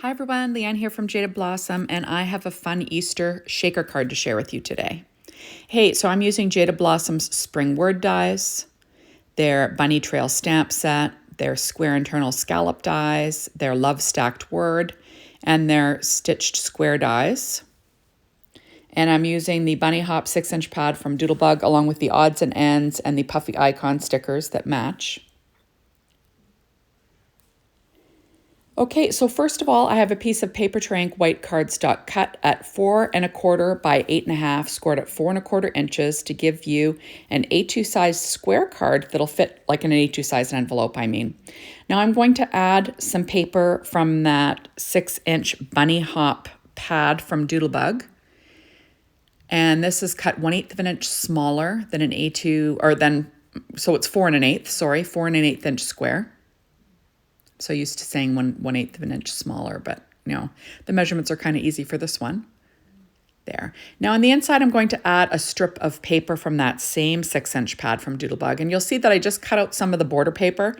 Hi everyone, Leanne here from Jaded Blossom, and I have a fun Easter shaker card to share with you today. Hey, so I'm using Jaded Blossom's spring word dies, their bunny trail stamp set, their square internal scallop dies, their love stacked word, and their stitched square dies. And I'm using the Bunny Hop 6-inch pad from Doodlebug along with the odds and ends and the puffy icon stickers that match. Okay, so first of all, I have a piece of Paper Trank white cardstock cut at 4 1/4 by 8 1/2, scored at 4 1/4 inches to give you an A2 size square card that'll fit like an A2 size envelope, I mean. Now I'm going to add some paper from that 6-inch Bunny Hop pad from Doodlebug. And this is cut 1/8 of an inch smaller than an A2, so it's 4 1/8 inch square. So used to saying 1/8 of an inch smaller, but the measurements are kind of easy for this one. There. Now on the inside, I'm going to add a strip of paper from that same 6-inch pad from Doodlebug. And you'll see that I just cut out some of the border paper.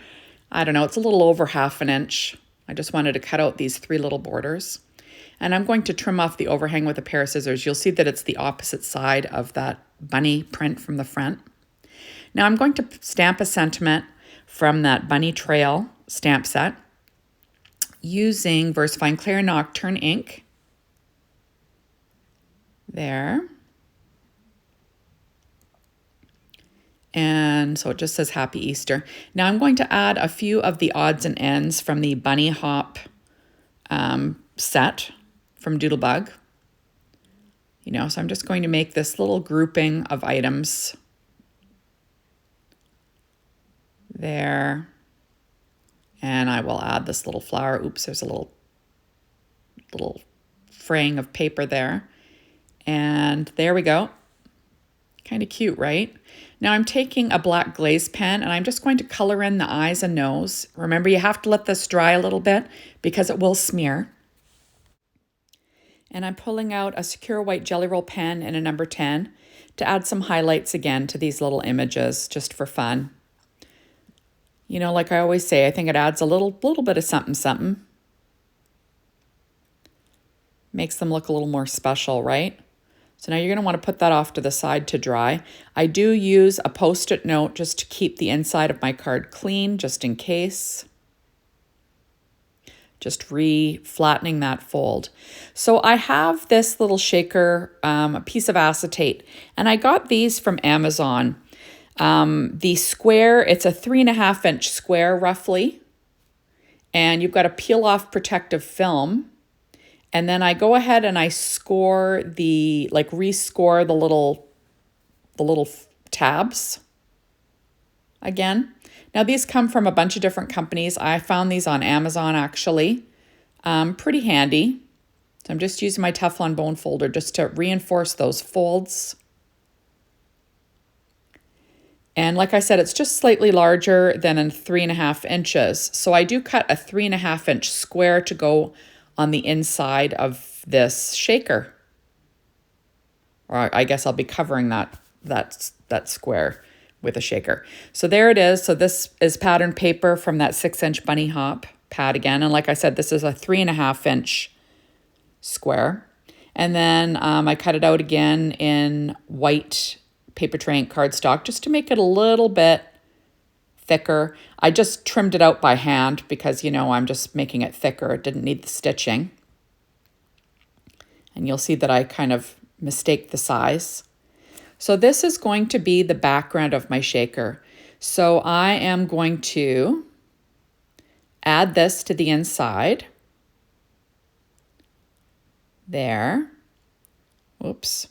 I don't know, it's a little over 1/2 inch. I just wanted to cut out these 3 little borders. And I'm going to trim off the overhang with a pair of scissors. You'll see that it's the opposite side of that bunny print from the front. Now I'm going to stamp a sentiment from that bunny trail stamp set using VersaFine Clear Nocturne ink. There. And so it just says Happy Easter. Now I'm going to add a few of the odds and ends from the Bunny Hop set from Doodlebug. So I'm just going to make this little grouping of items. There. And I will add this little flower. Oops, there's a little fraying of paper there. And there we go. Kind of cute, right? Now I'm taking a black glaze pen and I'm just going to color in the eyes and nose. Remember, you have to let this dry a little bit because it will smear. And I'm pulling out a secure white Jelly Roll pen in a number 10 to add some highlights again to these little images just for fun. Like I always say, I think it adds a little bit of something. Makes them look a little more special, right? So now you're going to want to put that off to the side to dry. I do use a Post-it note just to keep the inside of my card clean, just in case. Just re-flattening that fold. So I have this little shaker, a piece of acetate, and I got these from Amazon. The square, it's a 3 1/2 inch square roughly, and you've got to peel off protective film. And then I go ahead and I rescore the little tabs again. Now these come from a bunch of different companies. I found these on Amazon actually. Pretty handy. So I'm just using my Teflon bone folder just to reinforce those folds. And like I said, it's just slightly larger than in 3 1/2 inches. So I do cut a 3 1/2 inch square to go on the inside of this shaker. Or I guess I'll be covering that square with a shaker. So there it is. So this is pattern paper from that 6-inch Bunny Hop pad again. And like I said, this is a 3 1/2 inch square. And then I cut it out again in white Paper Trank cardstock just to make it a little bit thicker. I just trimmed it out by hand because, I'm just making it thicker. It didn't need the stitching. And you'll see that I kind of mistake the size. So this is going to be the background of my shaker. So I am going to add this to the inside. There. Whoops.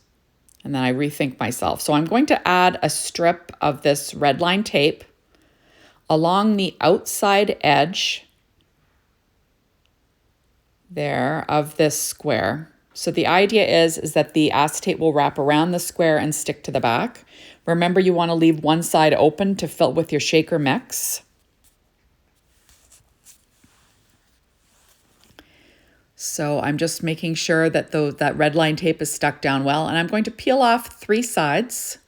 And then I rethink myself. So I'm going to add a strip of this red line tape along the outside edge there of this square. So the idea is that the acetate will wrap around the square and stick to the back. Remember, you want to leave one side open to fill with your shaker mix. So I'm just making sure that that red line tape is stuck down well, and I'm going to peel off 3 sides.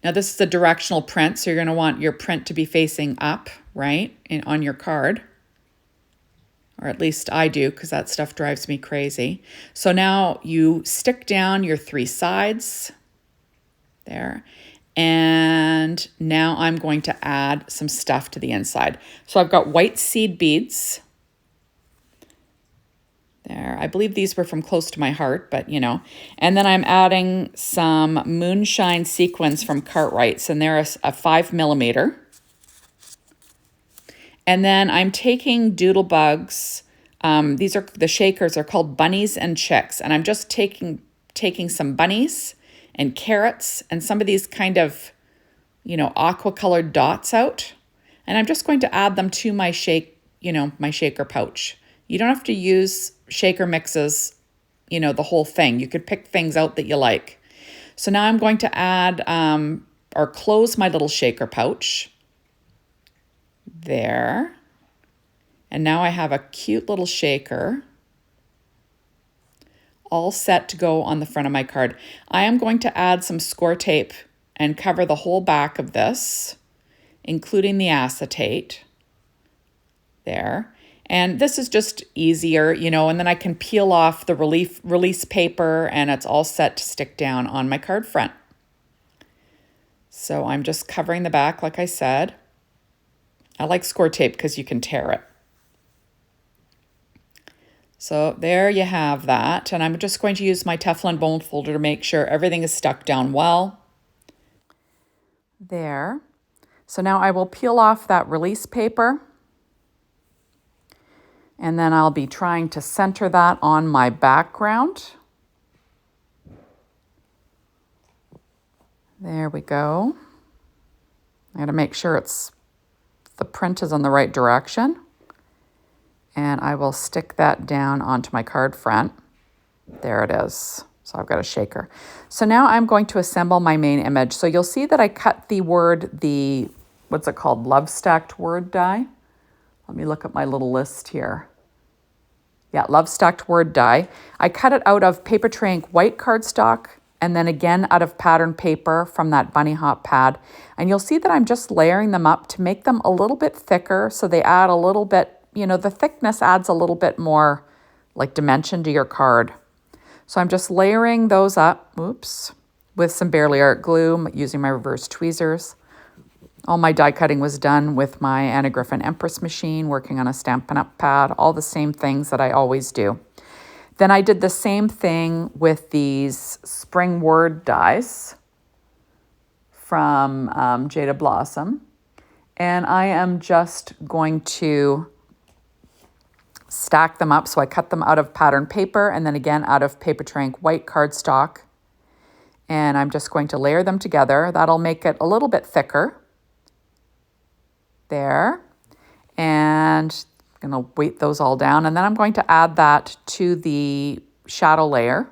Now this is a directional print, so you're going to want your print to be facing up, right, on your card. Or at least I do, because that stuff drives me crazy. So now you stick down your 3 sides there. And now I'm going to add some stuff to the inside. So I've got white seed beads. There, I believe these were from Close to My Heart, but you know. And then I'm adding some Moonshine sequins from Cartwrights, and they're a 5mm. And then I'm taking Doodlebugs. These are the shakers are called Bunnies and Chicks, and I'm just taking some bunnies and carrots and some of these kind of, you know, aqua colored dots out, and I'm just going to add them to my my shaker pouch. You don't have to use shaker mixes, you know, the whole thing. You could pick things out that you like. So now I'm going to add or close my little shaker pouch. There. And now I have a cute little shaker all set to go on the front of my card. I am going to add some score tape and cover the whole back of this, including the acetate. There. And this is just easier, you know, and then I can peel off the release paper and it's all set to stick down on my card front. So I'm just covering the back, like I said. I like score tape because you can tear it. So there you have that. And I'm just going to use my Teflon bone folder to make sure everything is stuck down well. There. So now I will peel off that release paper. And then I'll be trying to center that on my background. There we go. I got to make sure the print is in the right direction. And I will stick that down onto my card front. There it is. So I've got a shaker. So now I'm going to assemble my main image. So you'll see that I cut what's it called? Love stacked word die. Let me look at my little list here. Yeah, Love Stacked Word Die. I cut it out of Papertrey Ink white cardstock and then again out of pattern paper from that Bunny Hop pad. And you'll see that I'm just layering them up to make them a little bit thicker so they add a little bit, you know, the thickness adds a little bit more like dimension to your card. So I'm just layering those up, with some Bearly Art glue using my reverse tweezers. All my die cutting was done with my Anna Griffin Empress machine, working on a Stampin' Up! Pad, all the same things that I always do. Then I did the same thing with these spring word dies from Jada Blossom. And I am just going to stack them up. So I cut them out of pattern paper and then again out of Papertrey Ink white cardstock. And I'm just going to layer them together. That'll make it a little bit thicker. There, and I'm going to weight those all down, and then I'm going to add that to the shadow layer.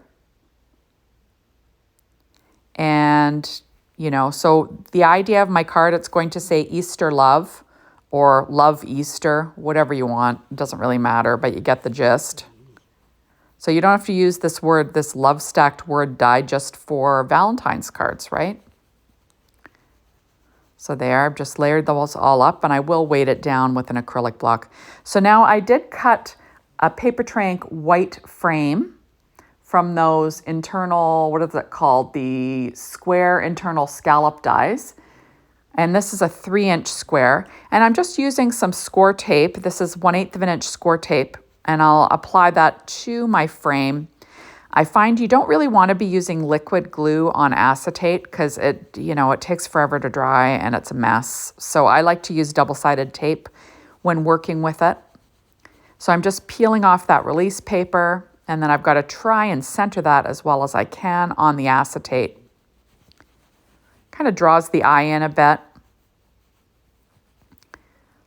And, you know, so the idea of my card, it's going to say Easter Love or Love Easter, whatever you want. It doesn't really matter, but you get the gist. So you don't have to use this Love Stacked Word die just for Valentine's cards, right? So there, I've just layered those all up, and I will weight it down with an acrylic block. So now I did cut a Papertrey Ink white frame from those internal, what is it called? The square internal scallop dies. And this is a 3-inch square. And I'm just using some score tape. This is 1/8 of an inch score tape, and I'll apply that to my frame. I find you don't really want to be using liquid glue on acetate because it takes forever to dry and it's a mess. So I like to use double-sided tape when working with it. So I'm just peeling off that release paper, and then I've got to try and center that as well as I can on the acetate. Kind of draws the eye in a bit.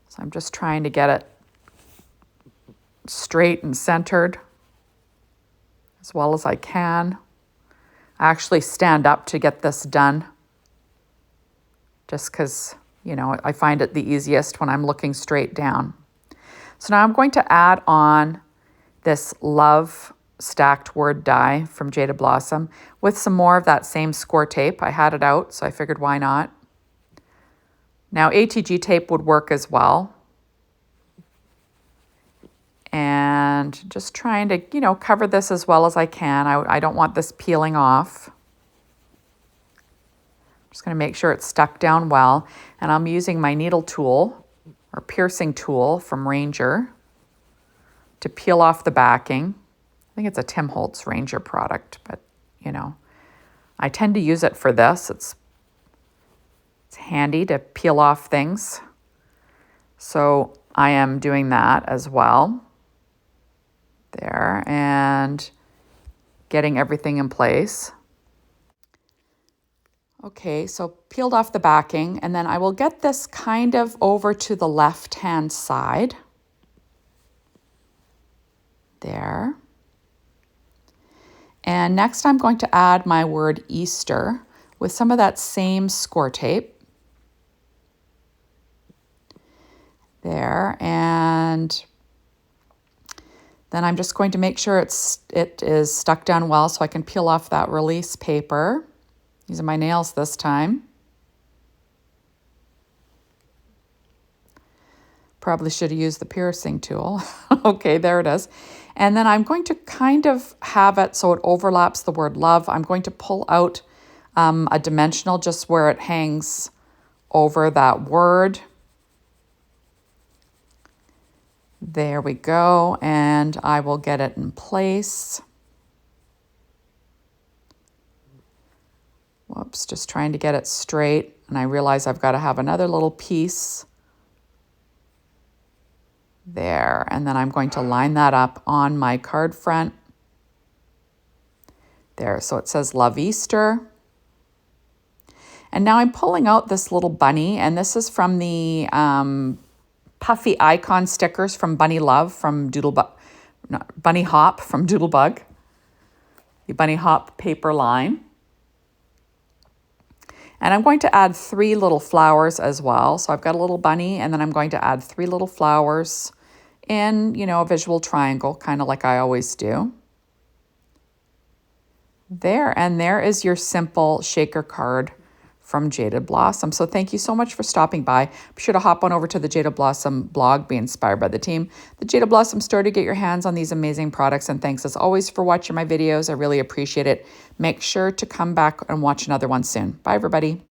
So I'm just trying to get it straight and centered as well as I can. I actually stand up to get this done just because, I find it the easiest when I'm looking straight down. So now I'm going to add on this Love stacked word die from Jaded Blossom with some more of that same score tape. I had it out, so I figured why not. Now ATG tape would work as well. And just trying to, you know, cover this as well as I can. I don't want this peeling off. Just going to make sure it's stuck down well. And I'm using my needle tool or piercing tool from Ranger to peel off the backing. I think it's a Tim Holtz Ranger product, but you know, I tend to use it for this. It's handy to peel off things. So I am doing that as well. There, and getting everything in place. Okay, so peeled off the backing, and then I will get this kind of over to the left-hand side. There. And next I'm going to add my word Easter with some of that same score tape. There, and then I'm just going to make sure it is stuck down well so I can peel off that release paper. Using my nails this time. Probably should have used the piercing tool. Okay, there it is. And then I'm going to kind of have it so it overlaps the word love. I'm going to pull out a dimensional just where it hangs over that word. There we go, and I will get it in place. Whoops, just trying to get it straight, and I realize I've got to have another little piece there, and then I'm going to line that up on my card front. There, so it says Love Easter. And now I'm pulling out this little bunny, and this is from the puffy icon stickers from Bunny Love from Bunny Hop from Doodlebug, the Bunny Hop paper line. And I'm going to add 3 little flowers as well. So I've got a little bunny, and then I'm going to add 3 little flowers in, you know, a visual triangle, kind of like I always do. There, and there is your simple shaker card from Jaded Blossom. So thank you so much for stopping by. Be sure to hop on over to the Jaded Blossom blog, Be Inspired by the Team, the Jaded Blossom store to get your hands on these amazing products. And thanks as always for watching my videos. I really appreciate it. Make sure to come back and watch another one soon. Bye, everybody.